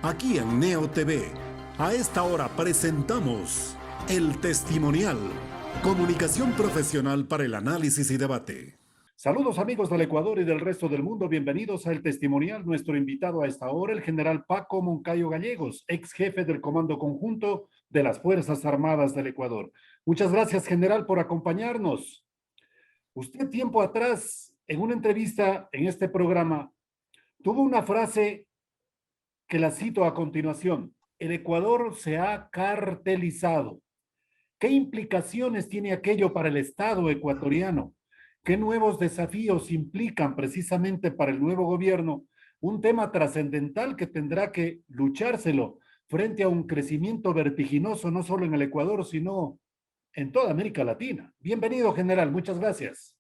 Aquí en Neo TV, a esta hora presentamos El Testimonial, comunicación profesional para el análisis y debate. Saludos amigos del Ecuador y del resto del mundo, bienvenidos a El Testimonial. Nuestro invitado a esta hora, el general Paco Moncayo Gallegos, ex jefe del Comando Conjunto de las Fuerzas Armadas del Ecuador. Muchas gracias, general, por acompañarnos. Usted tiempo atrás, en una entrevista en este programa, tuvo una frase que la cito a continuación: el Ecuador se ha cartelizado. ¿Qué implicaciones tiene aquello para el Estado ecuatoriano? ¿Qué nuevos desafíos implican precisamente para el nuevo gobierno? Un tema trascendental que tendrá que luchárselo frente a un crecimiento vertiginoso, no solo en el Ecuador, sino en toda América Latina. Bienvenido, general. Muchas gracias.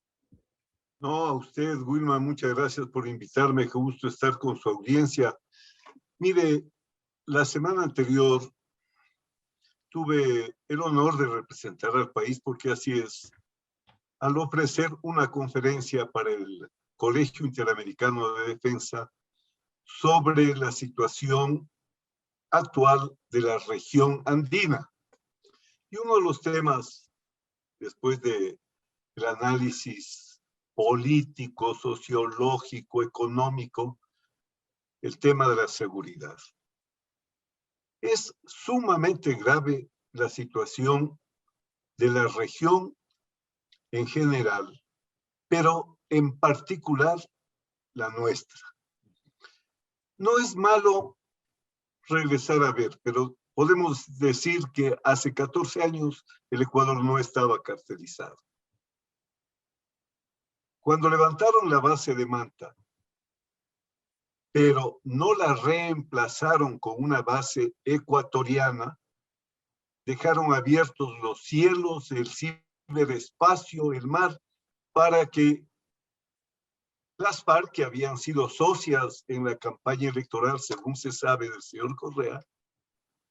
No, a usted, Wilma, muchas gracias por invitarme. Qué gusto estar con su audiencia. Mire, la semana anterior tuve el honor de representar al país, porque así es, al ofrecer una conferencia para el Colegio Interamericano de Defensa sobre la situación actual de la región andina. Y uno de los temas, después del análisis político, sociológico, económico, el tema de la seguridad. Es sumamente grave la situación de la región en general, pero en particular la nuestra. No es malo regresar a ver, pero podemos decir que hace 14 años el Ecuador no estaba cartelizado. Cuando levantaron la base de Manta, pero no la reemplazaron con una base ecuatoriana, dejaron abiertos los cielos, el ciberespacio, el mar, para que las FARC, que habían sido socias en la campaña electoral, según se sabe del señor Correa,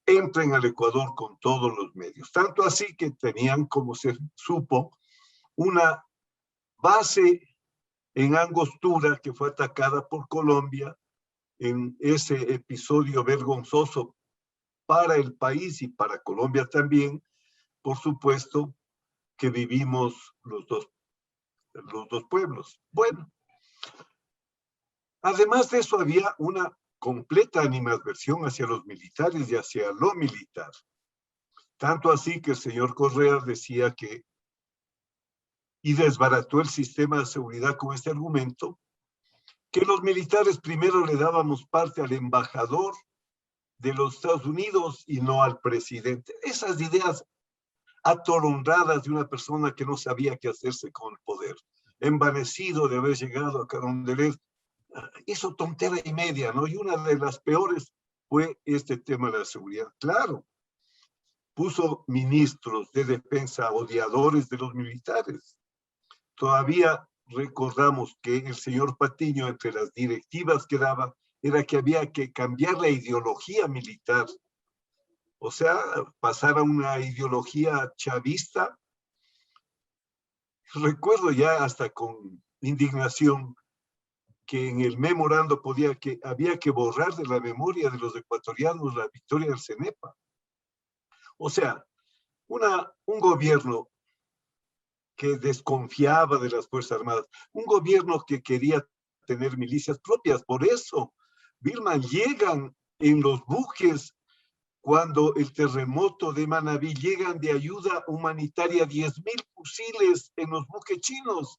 entren al Ecuador con todos los medios. Tanto así que tenían, como se supo, una base en Angostura que fue atacada por Colombia en ese episodio vergonzoso para el país y para Colombia también, por supuesto, que vivimos los dos pueblos. Bueno, además de eso había una completa animadversión hacia los militares y hacia lo militar. Tanto así que el señor Correa decía que, y desbarató el sistema de seguridad con este argumento, que los militares primero le dábamos parte al embajador de los Estados Unidos y no al presidente. Esas ideas atolondradas de una persona que no sabía qué hacerse con el poder, envanecido de haber llegado a Carondelet, hizo tontera y media, ¿no? Y una de las peores fue este tema de la seguridad. Claro, puso ministros de defensa odiadores de los militares. Todavía recordamos que el señor Patiño, entre las directivas que daba, era que había que cambiar la ideología militar. O sea, pasar a una ideología chavista. Recuerdo ya hasta con indignación que en el memorando había que borrar de la memoria de los ecuatorianos la victoria del CENEPA. O sea, un gobierno que desconfiaba de las Fuerzas Armadas, un gobierno que quería tener milicias propias. Por eso, Vilma, llegan en los buques cuando el terremoto de Manabí, llegan de ayuda humanitaria 10,000 fusiles en los buques chinos.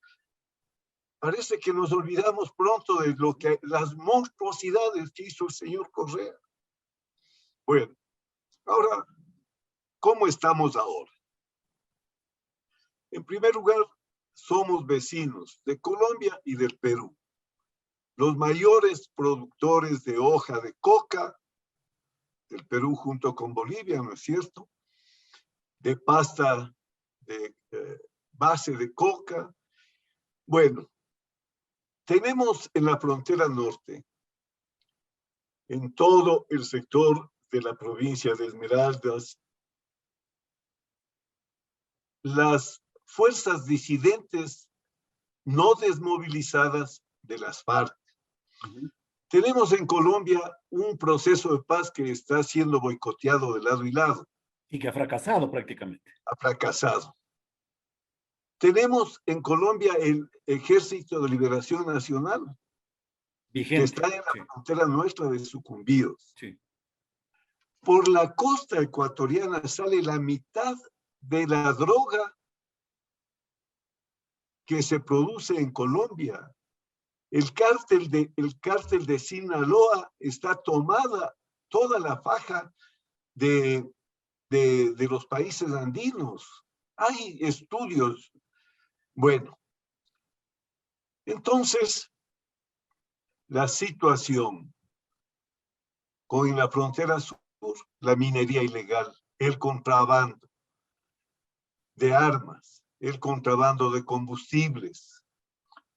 Parece que nos olvidamos pronto de las monstruosidades que hizo el señor Correa. Bueno, ahora, ¿cómo estamos ahora? En primer lugar, somos vecinos de Colombia y del Perú, los mayores productores de hoja de coca del Perú junto con Bolivia, ¿no es cierto? De pasta de base de coca. Bueno, tenemos en la frontera norte, en todo el sector de la provincia de Esmeraldas, las fuerzas disidentes no desmovilizadas de las FARC. Tenemos en Colombia un proceso de paz que está siendo boicoteado de lado y lado. Y que ha fracasado prácticamente. Ha fracasado. Tenemos en Colombia el Ejército de Liberación Nacional, Vigente. que está en la frontera nuestra de sucumbidos. Sí. Por la costa ecuatoriana sale la mitad de la droga que se produce en Colombia. El cártel de Sinaloa está tomada toda la faja de los países andinos. Hay estudios. Bueno, entonces, la situación con la frontera sur, la minería ilegal, el contrabando de armas, el contrabando de combustibles,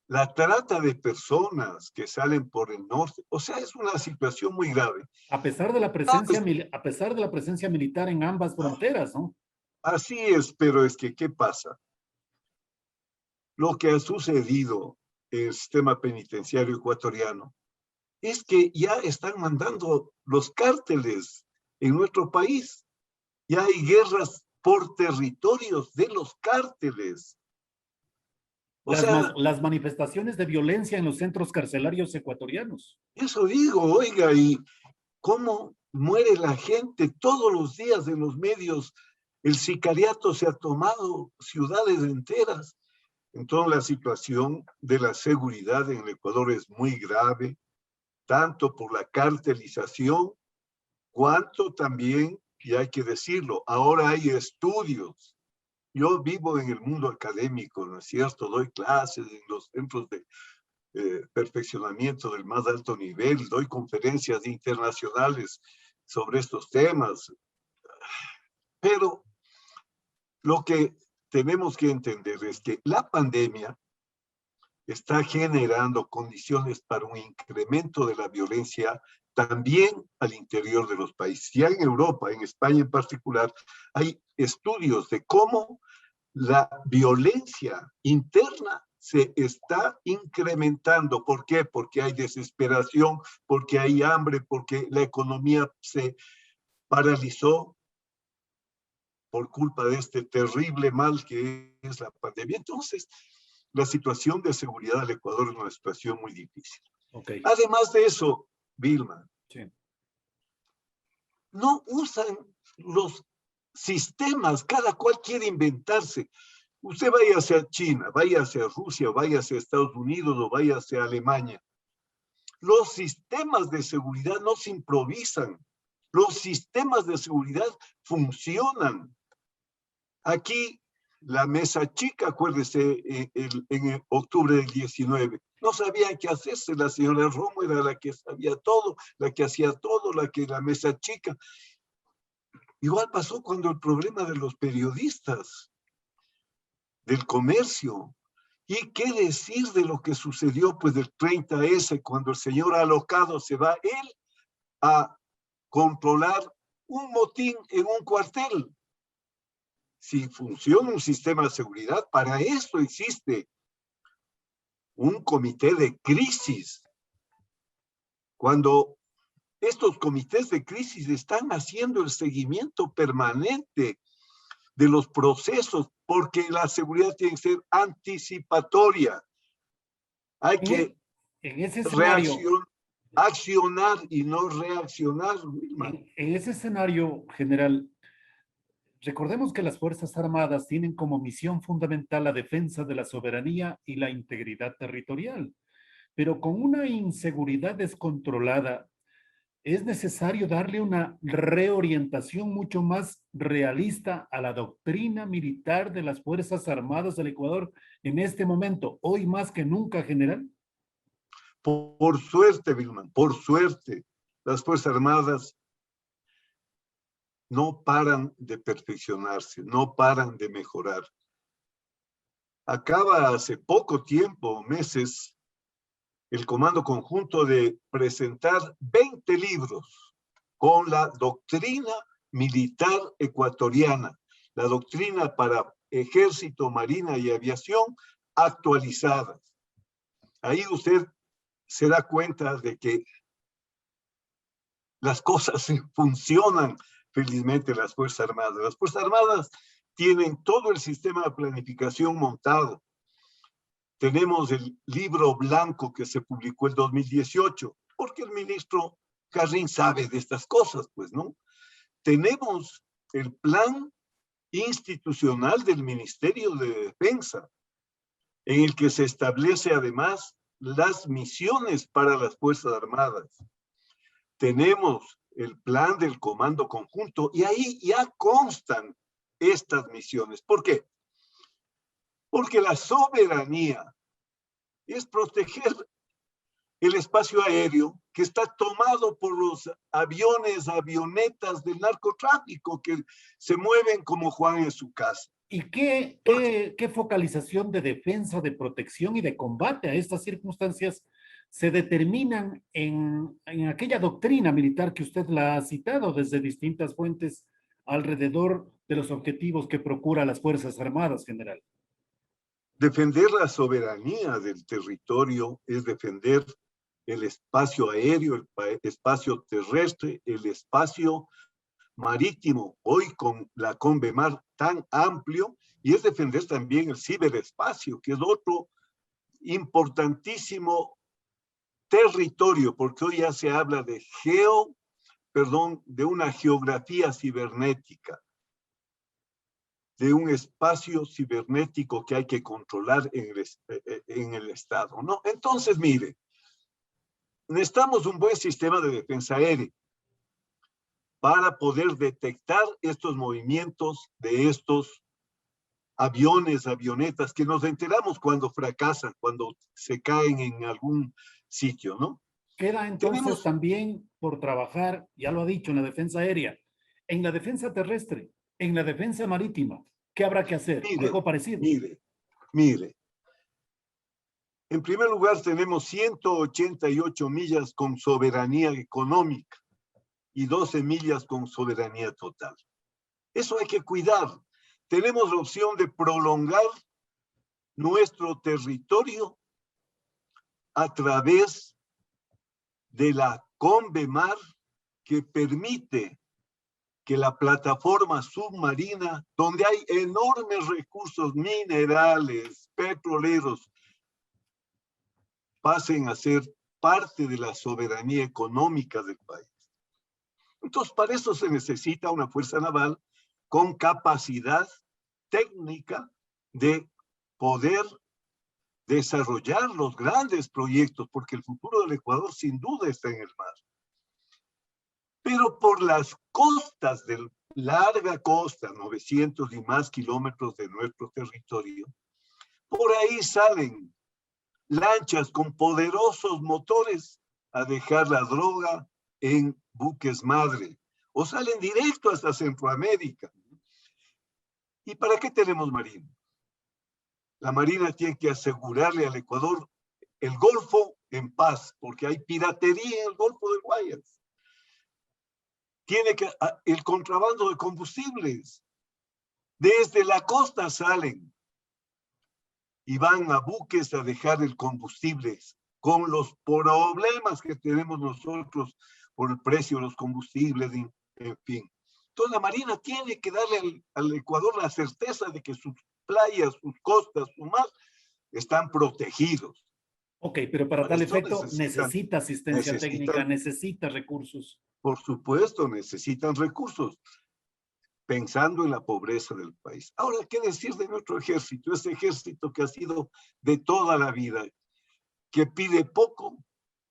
la trata de personas que salen por el norte, o sea, es una situación muy grave. A pesar de la presencia militar en ambas fronteras, ¿no? Así es, pero es que, ¿qué pasa? Lo que ha sucedido en el sistema penitenciario ecuatoriano es que ya están mandando los cárteles en nuestro país. Ya hay guerras por territorios de los cárteles. Las manifestaciones de violencia en los centros carcelarios ecuatorianos. Eso digo, oiga, y cómo muere la gente todos los días en los medios. El sicariato se ha tomado ciudades enteras. Entonces la situación de la seguridad en el Ecuador es muy grave, tanto por la cartelización, cuanto también, y hay que decirlo, ahora hay estudios. Yo vivo en el mundo académico, ¿no es cierto? Doy clases en los centros de perfeccionamiento del más alto nivel, doy conferencias internacionales sobre estos temas. Pero lo que tenemos que entender es que la pandemia está generando condiciones para un incremento de la violencia también al interior de los países. Ya en Europa, en España en particular, hay estudios de cómo la violencia interna se está incrementando. ¿Por qué? Porque hay desesperación, porque hay hambre, porque la economía se paralizó por culpa de este terrible mal que es la pandemia. Entonces, la situación de seguridad del Ecuador es una situación muy difícil. Okay. Además de eso, Vilma, sí, no usan los sistemas, cada cual quiere inventarse. Usted vaya hacia China, vaya hacia Rusia, vaya hacia Estados Unidos o vaya hacia Alemania. Los sistemas de seguridad no se improvisan. Los sistemas de seguridad funcionan. Aquí, la mesa chica, acuérdese, en octubre del 19, no sabían qué hacerse. La señora Romo era la que sabía todo, la que hacía todo, la mesa chica. Igual pasó cuando el problema de los periodistas, del comercio. ¿Y qué decir de lo que sucedió pues del 30S, cuando el señor alocado se va él a controlar un motín en un cuartel? Si funciona un sistema de seguridad, para esto existe un comité de crisis. Cuando estos comités de crisis están haciendo el seguimiento permanente de los procesos, porque la seguridad tiene que ser anticipatoria. Hay que accionar y no reaccionar. En ese escenario general, recordemos que las Fuerzas Armadas tienen como misión fundamental la defensa de la soberanía y la integridad territorial, pero con una inseguridad descontrolada, es necesario darle una reorientación mucho más realista a la doctrina militar de las Fuerzas Armadas del Ecuador en este momento, hoy más que nunca, general. Por suerte, Vilman, por suerte, las Fuerzas Armadas no paran de perfeccionarse, no paran de mejorar. Acaba hace poco tiempo, meses, el Comando Conjunto de presentar 20 libros con la doctrina militar ecuatoriana, la doctrina para ejército, marina y aviación actualizadas. Ahí usted se da cuenta de que las cosas funcionan felizmente las Fuerzas Armadas. Las Fuerzas Armadas tienen todo el sistema de planificación montado. Tenemos el libro blanco que se publicó en 2018, porque el ministro Carrín sabe de estas cosas, pues, ¿no? Tenemos el plan institucional del Ministerio de Defensa, en el que se establece además las misiones para las Fuerzas Armadas. Tenemos el plan del Comando Conjunto y ahí ya constan estas misiones. ¿Por qué? Porque la soberanía es proteger el espacio aéreo que está tomado por los aviones, avionetas del narcotráfico que se mueven como Juan en su casa. ¿Y qué focalización de defensa, de protección y de combate a estas circunstancias se determinan en aquella doctrina militar que usted la ha citado desde distintas fuentes alrededor de los objetivos que procura las Fuerzas Armadas, general? Defender la soberanía del territorio es defender el espacio aéreo, el espacio terrestre, el espacio marítimo, hoy con la Convemar tan amplio, y es defender también el ciberespacio, que es otro importantísimo territorio, porque hoy ya se habla de de una geografía cibernética, de un espacio cibernético que hay que controlar en el Estado, ¿no? Entonces, mire, necesitamos un buen sistema de defensa aérea para poder detectar estos movimientos de estos aviones, avionetas, que nos enteramos cuando fracasan, cuando se caen en algún sitio, ¿no? Queda entonces también por trabajar, ya lo ha dicho, en la defensa aérea, en la defensa terrestre, en la defensa marítima. ¿Qué habrá que hacer? Algo parecido. Mire. En primer lugar, tenemos 188 millas con soberanía económica y 12 millas con soberanía total. Eso hay que cuidar. Tenemos la opción de prolongar nuestro territorio a través de la Convemar, que permite que la plataforma submarina, donde hay enormes recursos minerales, petroleros, pasen a ser parte de la soberanía económica del país. Entonces, para eso se necesita una fuerza naval con capacidad técnica de poder desarrollar los grandes proyectos, porque el futuro del Ecuador sin duda está en el mar. Pero por las costas, de larga costa, 900 y más kilómetros de nuestro territorio, por ahí salen lanchas con poderosos motores a dejar la droga en buques madre, o salen directo hasta Centroamérica. ¿Y para qué tenemos Marina? La Marina tiene que asegurarle al Ecuador el Golfo en paz, porque hay piratería en el Golfo del Guayas. Tiene que el contrabando de combustibles. Desde la costa salen y van a buques a dejar el combustible con los problemas que tenemos nosotros por el precio de los combustibles, en fin. Entonces la Marina tiene que darle al Ecuador la certeza de que sus playas, sus costas, su mar están protegidos. Ok, pero para tal efecto necesita asistencia técnica, necesita recursos. Por supuesto, necesitan recursos, pensando en la pobreza del país. Ahora, ¿qué decir de nuestro ejército? Ese ejército que ha sido de toda la vida, que pide poco,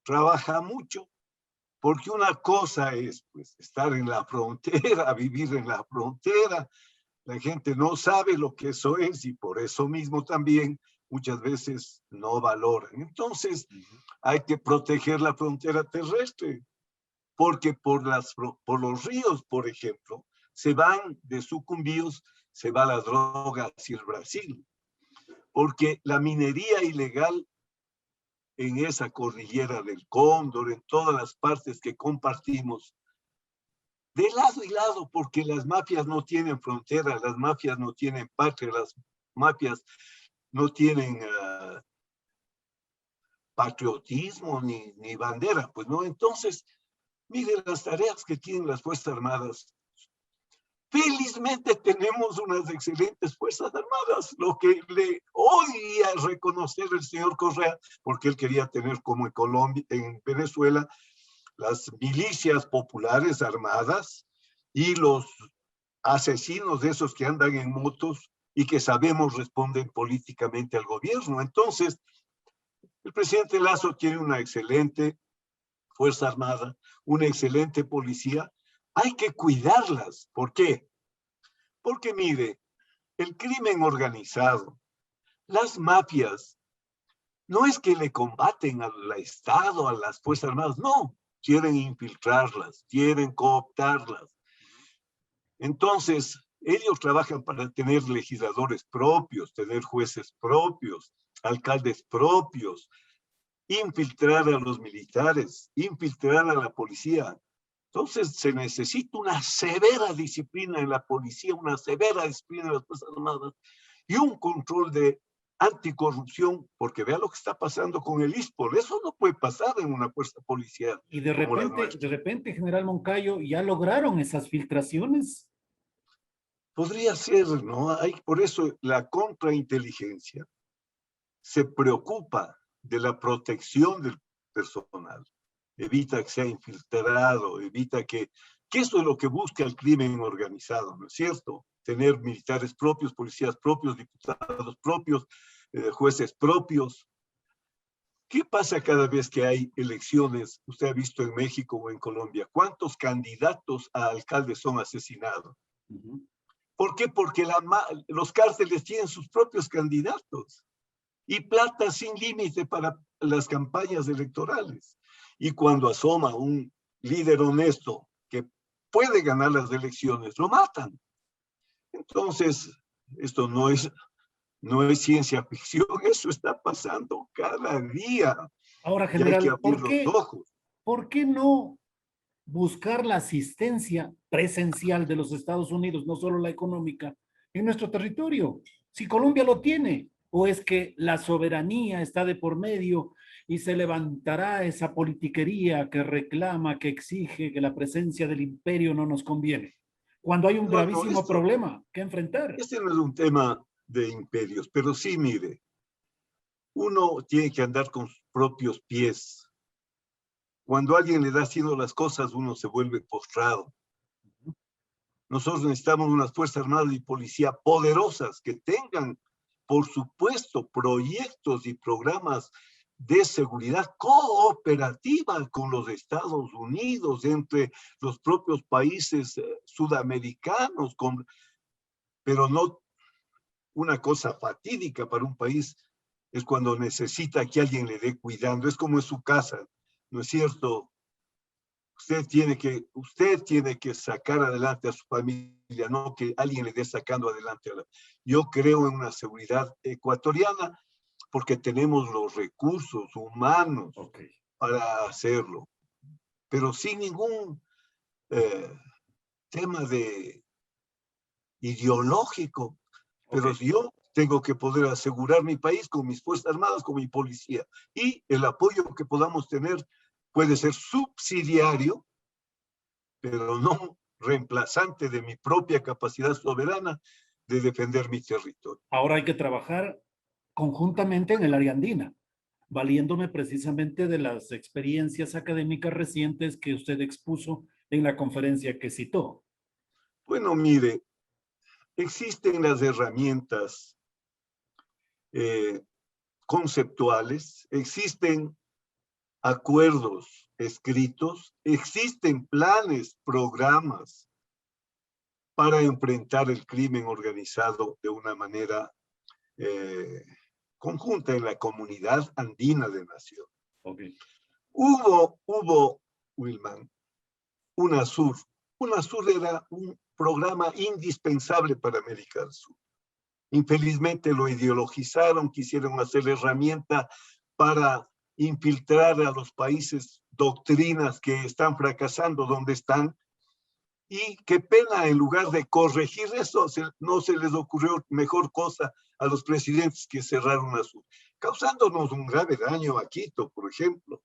trabaja mucho, porque una cosa es pues, estar en la frontera, vivir en la frontera. La gente no sabe lo que eso es y por eso mismo también muchas veces no valoran. Entonces, hay que proteger la frontera terrestre, porque por los ríos, por ejemplo, se van de Sucumbíos, se va la droga hacia el Brasil, porque la minería ilegal en esa cordillera del Cóndor, en todas las partes que compartimos, de lado y lado, porque las mafias no tienen frontera, las mafias no tienen patria, las mafias no tienen patriotismo ni bandera, pues no. Entonces, Mire las tareas que tienen las Fuerzas Armadas. Felizmente tenemos unas excelentes Fuerzas Armadas, lo que le odia reconocer el señor Correa, porque él quería tener como en Colombia, en Venezuela, las milicias populares armadas y los asesinos de esos que andan en motos y que sabemos responden políticamente al gobierno. Entonces, el presidente Lasso tiene una excelente Fuerza Armada, una excelente policía. Hay que cuidarlas. ¿Por qué? Porque mire, el crimen organizado, las mafias, no es que le combaten al Estado, a las Fuerzas Armadas, no, quieren infiltrarlas, quieren cooptarlas. Entonces, ellos trabajan para tener legisladores propios, tener jueces propios, alcaldes propios, infiltrar a los militares, infiltrar a la policía. Entonces, se necesita una severa disciplina en la policía, una severa disciplina en las Fuerzas Armadas y un control de anticorrupción, porque vea lo que está pasando con el ISPOL. Eso no puede pasar en una fuerza policial Y como la nuestra. de repente, general Moncayo, ya lograron esas filtraciones. Podría ser, ¿no? Por eso la contrainteligencia se preocupa de la protección del personal, evita que sea infiltrado, evita que eso es lo que busca el crimen organizado, ¿no es cierto? Tener militares propios, policías propios, diputados propios, jueces propios. ¿Qué pasa cada vez que hay elecciones? Usted ha visto en México o en Colombia, ¿cuántos candidatos a alcaldes son asesinados? ¿Por qué? Porque los cárteles tienen sus propios candidatos y plata sin límite para las campañas electorales. Y cuando asoma un líder honesto que puede ganar las elecciones, lo matan. Entonces, esto no es ciencia ficción, eso está pasando cada día. Ahora, Y hay que general, abrir los ojos. ¿por qué no buscar la asistencia presencial de los Estados Unidos, no solo la económica, en nuestro territorio? Si Colombia lo tiene, o es que la soberanía está de por medio y se levantará esa politiquería que reclama, que exige que la presencia del imperio no nos conviene, cuando hay un gravísimo problema que enfrentar. Este no es un tema de imperios, pero sí, mire, uno tiene que andar con sus propios pies. Cuando alguien le da haciendo las cosas, uno se vuelve postrado. Nosotros necesitamos unas Fuerzas Armadas y Policía poderosas que tengan, por supuesto, proyectos y programas de seguridad cooperativa con los Estados Unidos, entre los propios países sudamericanos, pero no una cosa fatídica para un país es cuando necesita que alguien le dé cuidando. Es como en su casa, ¿no es cierto? Usted tiene que sacar adelante a su familia, no que alguien le esté sacando adelante. Yo creo en una seguridad ecuatoriana porque tenemos los recursos humanos para hacerlo, pero sin ningún tema ideológico. Pero yo tengo que poder asegurar mi país con mis Fuerzas Armadas, con mi policía, y el apoyo que podamos tener puede ser subsidiario, pero no reemplazante de mi propia capacidad soberana de defender mi territorio. Ahora hay que trabajar conjuntamente en el área andina, valiéndome precisamente de las experiencias académicas recientes que usted expuso en la conferencia que citó. Bueno, mire, existen las herramientas conceptuales, existen acuerdos escritos, existen planes, programas para enfrentar el crimen organizado de una manera conjunta en la comunidad andina de nación. Hubo, Wilman, UNASUR. UNASUR era un programa indispensable para América del Sur. Infelizmente lo ideologizaron, quisieron hacer herramienta para infiltrar a los países doctrinas que están fracasando donde están. Y qué pena, en lugar de corregir eso, no se les ocurrió mejor cosa a los presidentes que cerrar UNASUR, causándonos un grave daño a Quito, por ejemplo.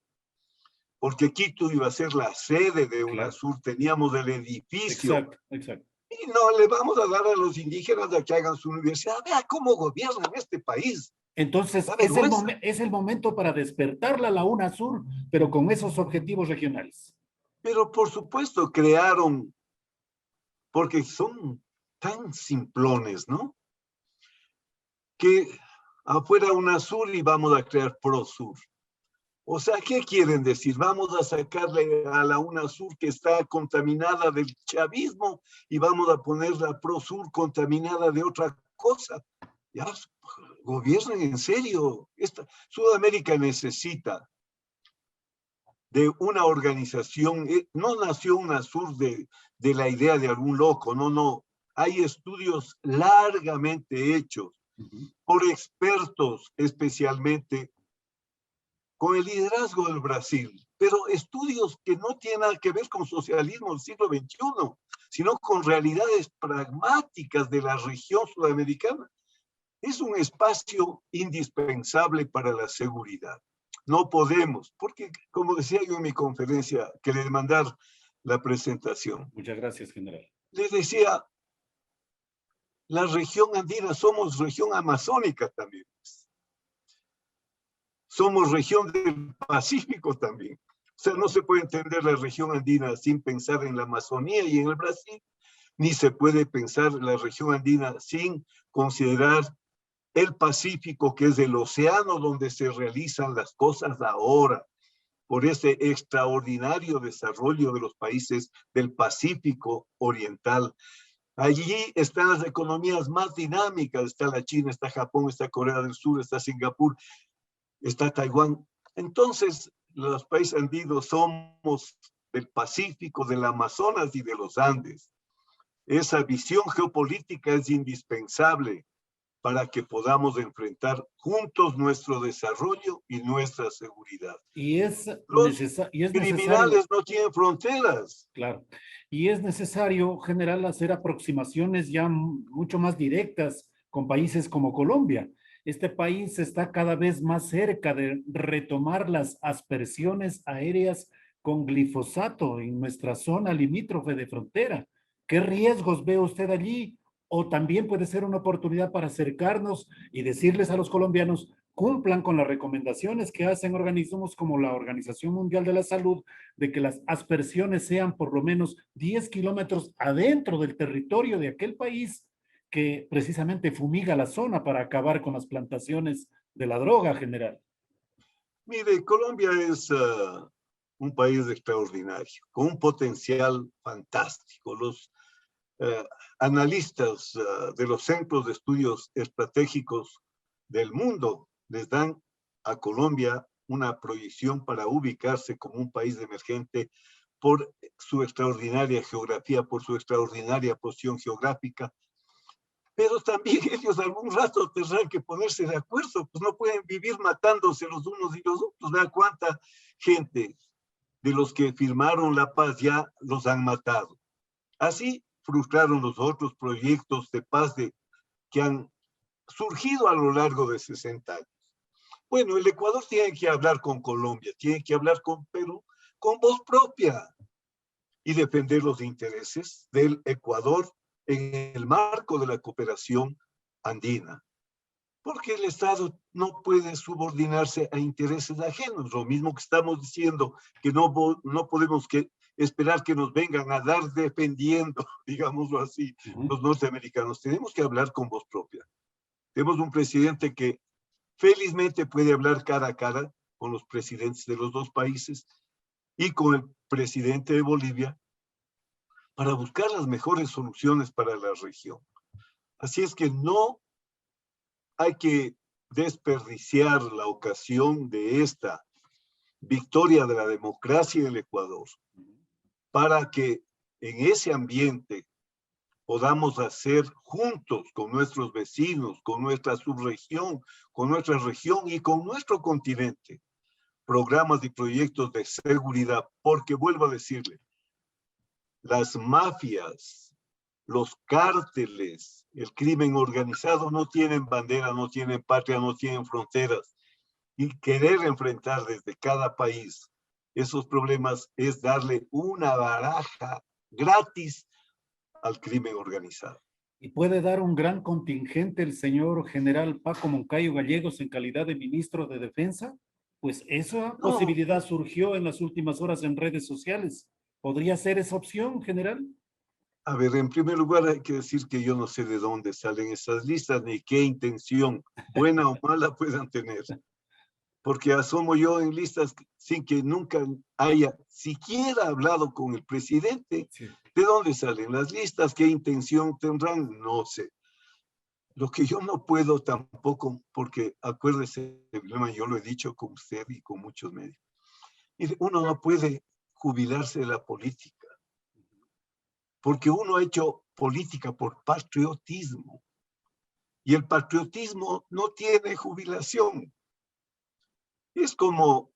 porque Quito iba a ser la sede de UNASUR, teníamos el edificio. Exacto, exacto. Y no le vamos a dar a los indígenas a que hagan su universidad. Vea cómo gobiernan este país. Entonces, es el momento para despertarla la UNASUR, pero con esos objetivos regionales. Pero por supuesto crearon, porque son tan simplones, ¿no? Que afuera UNASUR y vamos a crear PROSUR. O sea, ¿qué quieren decir? Vamos a sacarle a la UNASUR que está contaminada del chavismo y vamos a poner la PROSUR contaminada de otra cosa. Ya, gobiernen en serio. Sudamérica necesita de una organización. No nació UNASUR de la idea de algún loco, no. Hay estudios largamente hechos por expertos, especialmente con el liderazgo del Brasil, pero estudios que no tienen nada que ver con socialismo del siglo XXI, sino con realidades pragmáticas de la región sudamericana. Es un espacio indispensable para la seguridad. No podemos, porque como decía yo en mi conferencia, que le mandar la presentación. Muchas gracias, general. Les decía, la región andina, somos región amazónica también. Somos región del Pacífico también. O sea, no se puede entender la región andina sin pensar en la Amazonía y en el Brasil, ni se puede pensar la región andina sin considerar el Pacífico, que es el océano donde se realizan las cosas ahora, por ese extraordinario desarrollo de los países del Pacífico Oriental. Allí están las economías más dinámicas, está la China, está Japón, está Corea del Sur, está Singapur, está Taiwán. Entonces, los países andinos somos del Pacífico, del Amazonas y de los Andes. Esa visión geopolítica es indispensable para que podamos enfrentar juntos nuestro desarrollo y nuestra seguridad. Los criminales no tienen fronteras. Claro. Y es necesario, general, hacer aproximaciones ya mucho más directas con países como Colombia. Este país está cada vez más cerca de retomar las aspersiones aéreas con glifosato en nuestra zona limítrofe de frontera. ¿Qué riesgos ve usted allí? O también puede ser una oportunidad para acercarnos y decirles a los colombianos, cumplan con las recomendaciones que hacen organismos como la Organización Mundial de la Salud, de que las aspersiones sean por lo menos 10 kilómetros adentro del territorio de aquel país que precisamente fumiga la zona para acabar con las plantaciones de la droga, general. Mire, Colombia es un país extraordinario, con un potencial fantástico. Los analistas de los centros de estudios estratégicos del mundo les dan a Colombia una proyección para ubicarse como un país emergente por su extraordinaria geografía, por su extraordinaria posición geográfica. Pero también ellos algún rato tendrán que ponerse de acuerdo, pues no pueden vivir matándose los unos y los otros. Vea cuánta gente de los que firmaron la paz ya los han matado. Así frustraron los otros proyectos de paz que han surgido a lo largo de 60 años. Bueno, el Ecuador tiene que hablar con Colombia, tiene que hablar con Perú, con voz propia y defender los intereses del Ecuador en el marco de la cooperación andina. Porque el Estado no puede subordinarse a intereses ajenos. Lo mismo que estamos diciendo, que no podemos esperar que nos vengan a dar defendiendo, digámoslo así, los norteamericanos. Tenemos que hablar con voz propia. Tenemos un presidente que felizmente puede hablar cara a cara con los presidentes de los dos países y con el presidente de Bolivia para buscar las mejores soluciones para la región. Así es que no hay que desperdiciar la ocasión de esta victoria de la democracia en el Ecuador para que en ese ambiente podamos hacer juntos con nuestros vecinos, con nuestra subregión, con nuestra región y con nuestro continente programas y proyectos de seguridad, porque vuelvo a decirle, las mafias, los cárteles, el crimen organizado no tienen bandera, no tienen patria, no tienen fronteras. Y querer enfrentar desde cada país esos problemas es darle una baraja gratis al crimen organizado. ¿Y puede dar un gran contingente el señor general Paco Moncayo Gallegos en calidad de ministro de Defensa? Pues esa No, posibilidad surgió en las últimas horas en redes sociales. ¿Podría ser esa opción, general? a ver, en primer lugar hay que decir que yo no sé de dónde salen esas listas ni qué intención, buena o mala, puedan tener. Porque asomo yo en listas sin que nunca haya siquiera hablado con el presidente. Sí. ¿De dónde salen las listas? ¿Qué intención tendrán? No sé. Lo que yo no puedo tampoco, porque acuérdese, yo lo he dicho con usted y con muchos medios. Mire, uno no puede jubilarse de la política, porque uno ha hecho política por patriotismo. Y el patriotismo no tiene jubilación. Es como,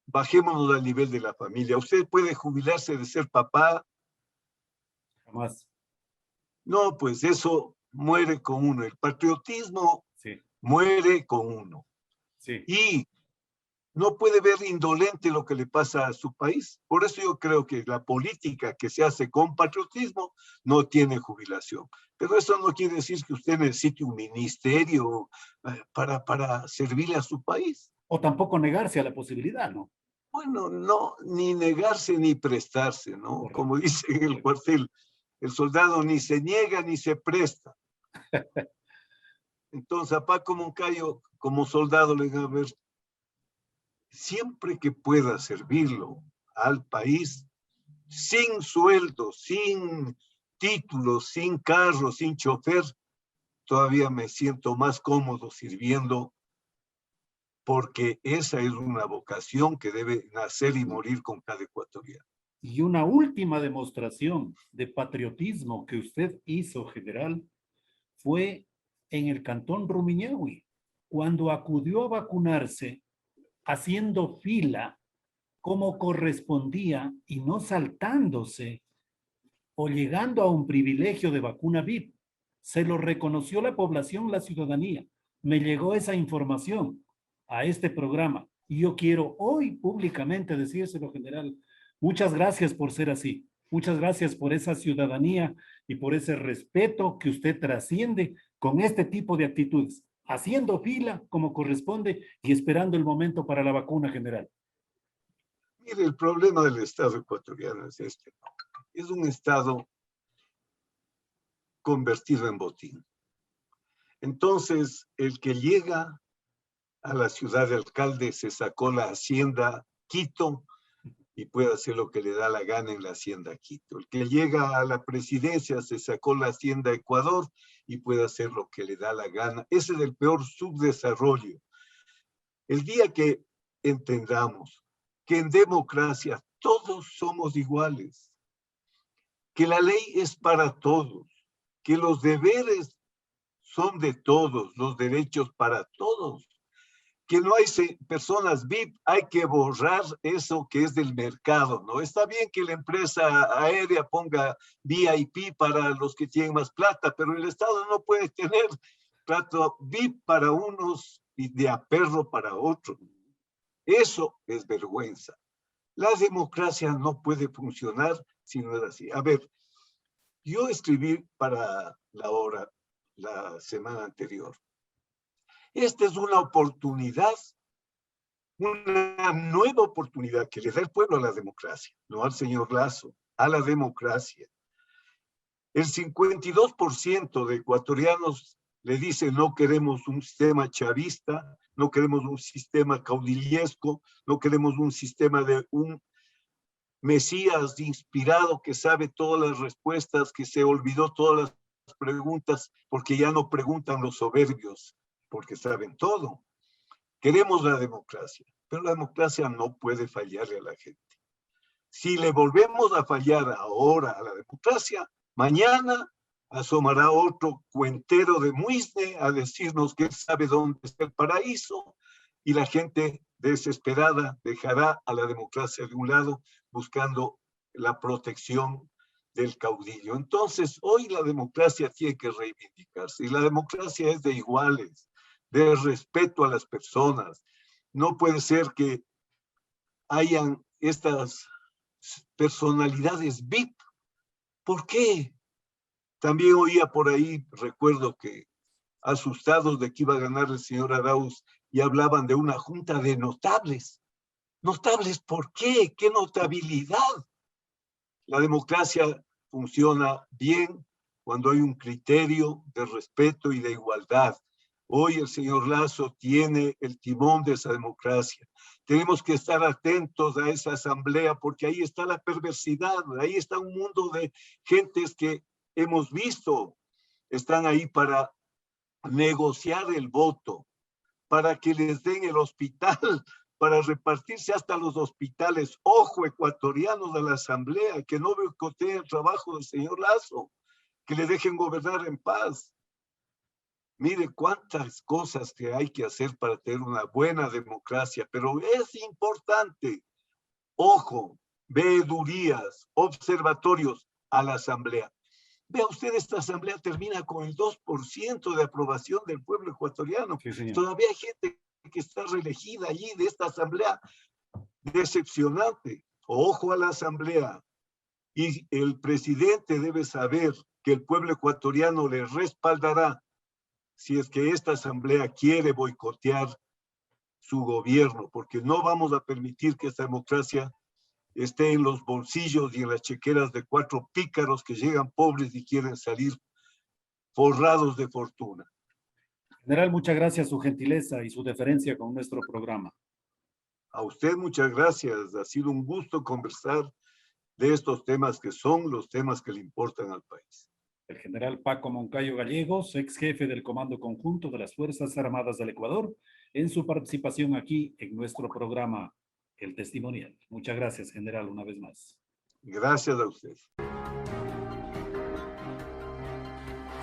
bajémonos al nivel de la familia. ¿Usted puede jubilarse de ser papá? Jamás. No, pues eso muere con uno. El patriotismo Sí, muere con uno. sí. Y no puede ver indolente lo que le pasa a su país. Por eso yo creo que la política que se hace con patriotismo no tiene jubilación. Pero eso no quiere decir que usted necesite un ministerio para servirle a su país. O tampoco negarse a la posibilidad, ¿no? Bueno, no, ni negarse ni prestarse, ¿no? Correcto. Como dice en el cuartel, el soldado ni se niega ni se presta. Entonces, a Paco Moncayo, como soldado, le digo, a ver, siempre que pueda servirlo al país, sin sueldo, sin título, sin carro, sin chofer, todavía me siento más cómodo sirviendo, porque esa es una vocación que debe nacer y morir con cada ecuatoriano. Y una última demostración de patriotismo que usted hizo, general, fue en el cantón Rumiñahui, cuando acudió a vacunarse haciendo fila como correspondía y no saltándose o llegando a un privilegio de vacuna VIP. Se lo reconoció la población, la ciudadanía. Me llegó esa información a este programa y yo quiero hoy públicamente decírselo, general. Muchas gracias por ser así. Muchas gracias por esa ciudadanía y por ese respeto que usted trasciende con este tipo de actitudes, haciendo fila como corresponde y esperando el momento para la vacuna, general. Mire, el problema del Estado ecuatoriano es este. Es un Estado convertido en botín. Entonces, el que llega a la ciudad de alcalde se sacó la hacienda Quito y puede hacer lo que le da la gana en la hacienda Quito. El que llega a la presidencia se sacó la hacienda Ecuador y puede hacer lo que le da la gana. Ese es el peor subdesarrollo. El día que entendamos que en democracia todos somos iguales, que la ley es para todos, que los deberes son de todos, los derechos para todos, que no hay personas VIP, hay que borrar eso que es del mercado, ¿no? Está bien que la empresa aérea ponga VIP para los que tienen más plata, pero el Estado no puede tener trato VIP para unos y de aperro para otros. Eso es vergüenza. La democracia no puede funcionar si no es así. A ver, yo escribí para la hora la semana anterior. Esta es una oportunidad, una nueva oportunidad que le da el pueblo a la democracia, no al señor Lazo, a la democracia. El 52% de ecuatorianos le dicen no queremos un sistema chavista, no queremos un sistema caudillesco, no queremos un sistema de un Mesías inspirado que sabe todas las respuestas, que se olvidó todas las preguntas, porque ya no preguntan los soberbios, porque saben todo. Queremos la democracia, pero la democracia no puede fallarle a la gente. Si le volvemos a fallar ahora a la democracia, mañana asomará otro cuentero de Muisne a decirnos que él sabe dónde está el paraíso y la gente desesperada dejará a la democracia de un lado buscando la protección del caudillo. Entonces, hoy la democracia tiene que reivindicarse y la democracia es de iguales, de respeto a las personas. No puede ser que hayan estas personalidades VIP. ¿Por qué? También oía por ahí, recuerdo que asustados de que iba a ganar el señor Arauz y hablaban de una junta de notables. ¿Notables por qué? ¿Qué notabilidad? La democracia funciona bien cuando hay un criterio de respeto y de igualdad. Hoy el señor Lasso tiene el timón de esa democracia. Tenemos que estar atentos a esa asamblea porque ahí está la perversidad, ahí está un mundo de gentes que hemos visto, están ahí para negociar el voto, para que les den el hospital, para repartirse hasta los hospitales. Ojo, ecuatorianos de la asamblea, que no boicoteen el trabajo del señor Lasso, que le dejen gobernar en paz. Mire cuántas cosas que hay que hacer para tener una buena democracia, pero es importante, ojo, veedurías, observatorios a la asamblea. Vea usted, esta asamblea termina con el 2% de aprobación del pueblo ecuatoriano. Sí, todavía hay gente que está reelegida allí de esta asamblea. Decepcionante. Ojo a la asamblea. Y el presidente debe saber que el pueblo ecuatoriano le respaldará si es que esta asamblea quiere boicotear su gobierno, porque no vamos a permitir que esta democracia esté en los bolsillos y en las chequeras de 4 pícaros que llegan pobres y quieren salir forrados de fortuna. General, muchas gracias su gentileza y su deferencia con nuestro programa. A usted muchas gracias. Ha sido un gusto conversar de estos temas que son los temas que le importan al país. El general Paco Moncayo Gallegos, ex jefe del Comando Conjunto de las Fuerzas Armadas del Ecuador, en su participación aquí en nuestro programa El Testimonial. Muchas gracias, general, una vez más. Gracias a usted.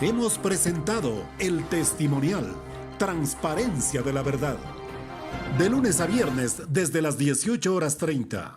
Hemos presentado El Testimonial, transparencia de la verdad. De lunes a viernes desde las 18:30.